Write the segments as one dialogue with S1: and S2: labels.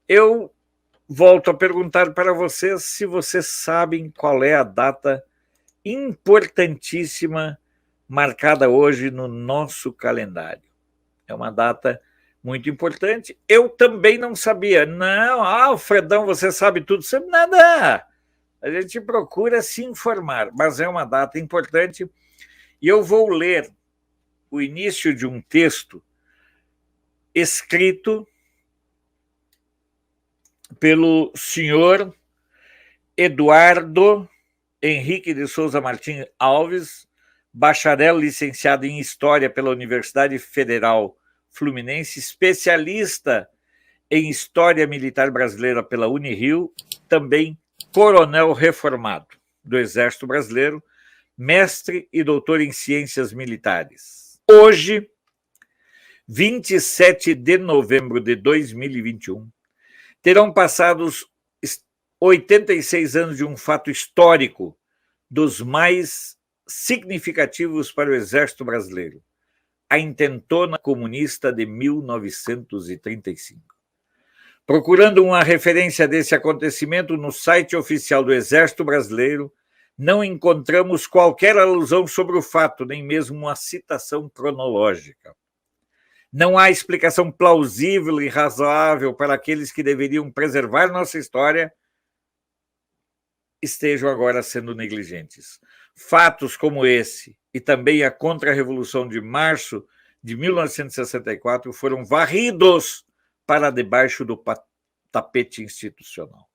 S1: Eu volto a perguntar para vocês se vocês sabem qual é a data importantíssima marcada hoje no nosso calendário. É uma data muito importante. Eu também não sabia. Não, Alfredão, você sabe tudo. Sabe nada. A gente procura se informar, mas é uma data importante. E eu vou ler o início de um texto escrito pelo senhor Eduardo Henrique de Souza Martins Alves, bacharel licenciado em História pela Universidade Federal Fluminense, especialista em História Militar Brasileira pela Unirio, também coronel reformado do Exército Brasileiro, mestre e doutor em Ciências Militares. Hoje, 27 de novembro de 2021, terão passado os 86 anos de um fato histórico dos mais significativos para o Exército Brasileiro, a intentona comunista de 1935. Procurando uma referência desse acontecimento no site oficial do Exército Brasileiro, não encontramos qualquer alusão sobre o fato, nem mesmo uma citação cronológica. Não há explicação plausível e razoável para aqueles que deveriam preservar nossa história estejam agora sendo negligentes. Fatos como esse e também a Contra-Revolução de março de 1964 foram varridos para debaixo do tapete institucional.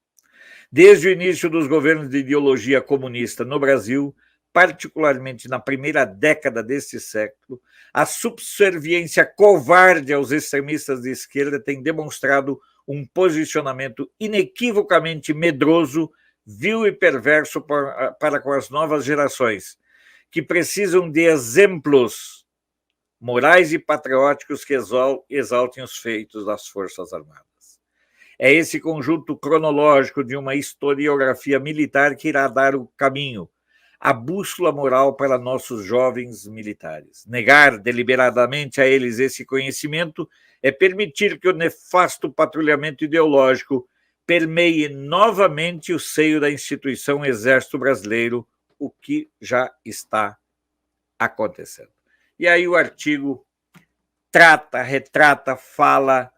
S1: Desde o início dos governos de ideologia comunista no Brasil, particularmente na primeira década deste século, a subserviência covarde aos extremistas de esquerda tem demonstrado um posicionamento inequivocamente medroso, vil e perverso para com as novas gerações, que precisam de exemplos morais e patrióticos que exaltem os feitos das Forças Armadas. É esse conjunto cronológico de uma historiografia militar que irá dar o caminho, a bússola moral para nossos jovens militares. Negar deliberadamente a eles esse conhecimento é permitir que o nefasto patrulhamento ideológico permeie novamente o seio da instituição Exército Brasileiro, o que já está acontecendo. E aí o artigo retrata, fala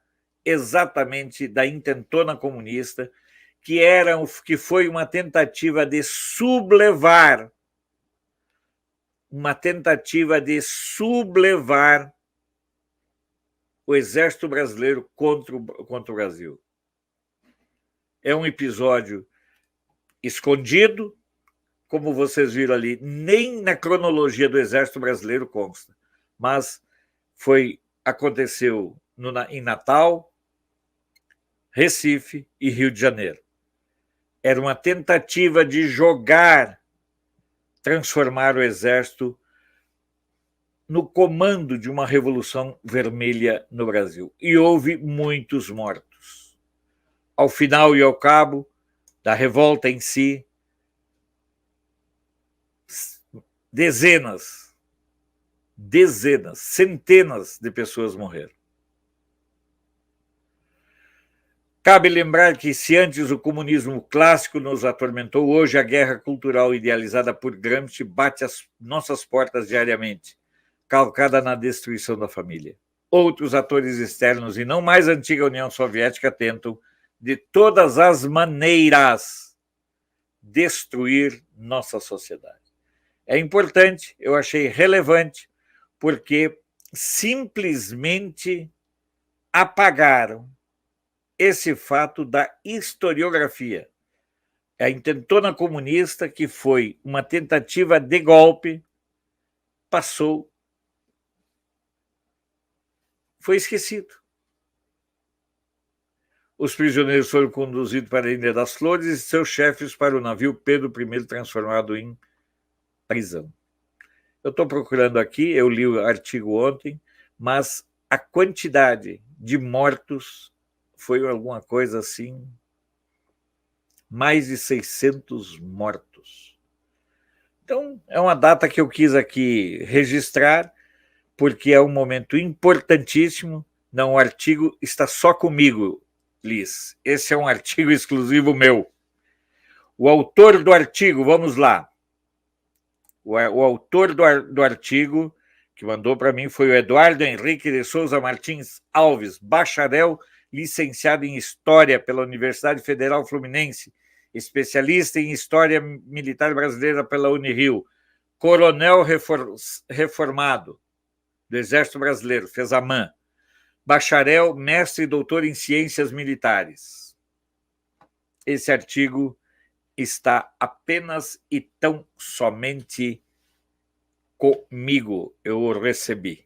S1: exatamente da intentona comunista, que foi uma tentativa de sublevar o Exército Brasileiro contra o Brasil. É um episódio escondido, como vocês viram ali, nem na cronologia do Exército Brasileiro consta, mas aconteceu em Natal, Recife e Rio de Janeiro. Era uma tentativa de transformar o Exército no comando de uma revolução vermelha no Brasil. E houve muitos mortos. Ao final e ao cabo da revolta em si, centenas de pessoas morreram. Cabe lembrar que, se antes o comunismo clássico nos atormentou, hoje a guerra cultural idealizada por Gramsci bate às nossas portas diariamente, calcada na destruição da família. Outros atores externos e não mais antiga União Soviética tentam, de todas as maneiras, destruir nossa sociedade. É importante, eu achei relevante, porque simplesmente apagaram esse fato da historiografia. A intentona comunista, que foi uma tentativa de golpe, foi esquecido. Os prisioneiros foram conduzidos para a Ilha das Flores e seus chefes para o navio Pedro I, transformado em prisão. Eu estou procurando aqui, eu li o artigo ontem, mas a quantidade de mortos foi alguma coisa assim, mais de 600 mortos. Então, é uma data que eu quis aqui registrar, porque é um momento importantíssimo. Não, o artigo está só comigo, simples. Esse é um artigo exclusivo meu. O autor do artigo, vamos lá. O autor do artigo que mandou para mim foi o Eduardo Henrique de Souza Martins Alves, bacharel, licenciado em História pela Universidade Federal Fluminense, especialista em História Militar Brasileira pela Unirio, coronel reformado do Exército Brasileiro, FESAMAN, bacharel, mestre e doutor em Ciências Militares. Esse artigo está apenas e tão somente comigo, eu o recebi.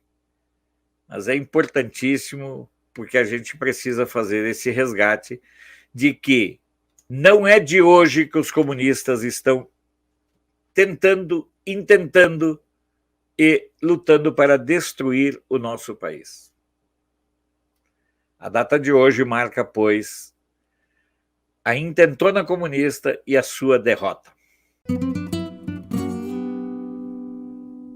S1: Mas é importantíssimo porque a gente precisa fazer esse resgate de que não é de hoje que os comunistas estão intentando e lutando para destruir o nosso país. A data de hoje marca, pois, a intentona comunista e a sua derrota.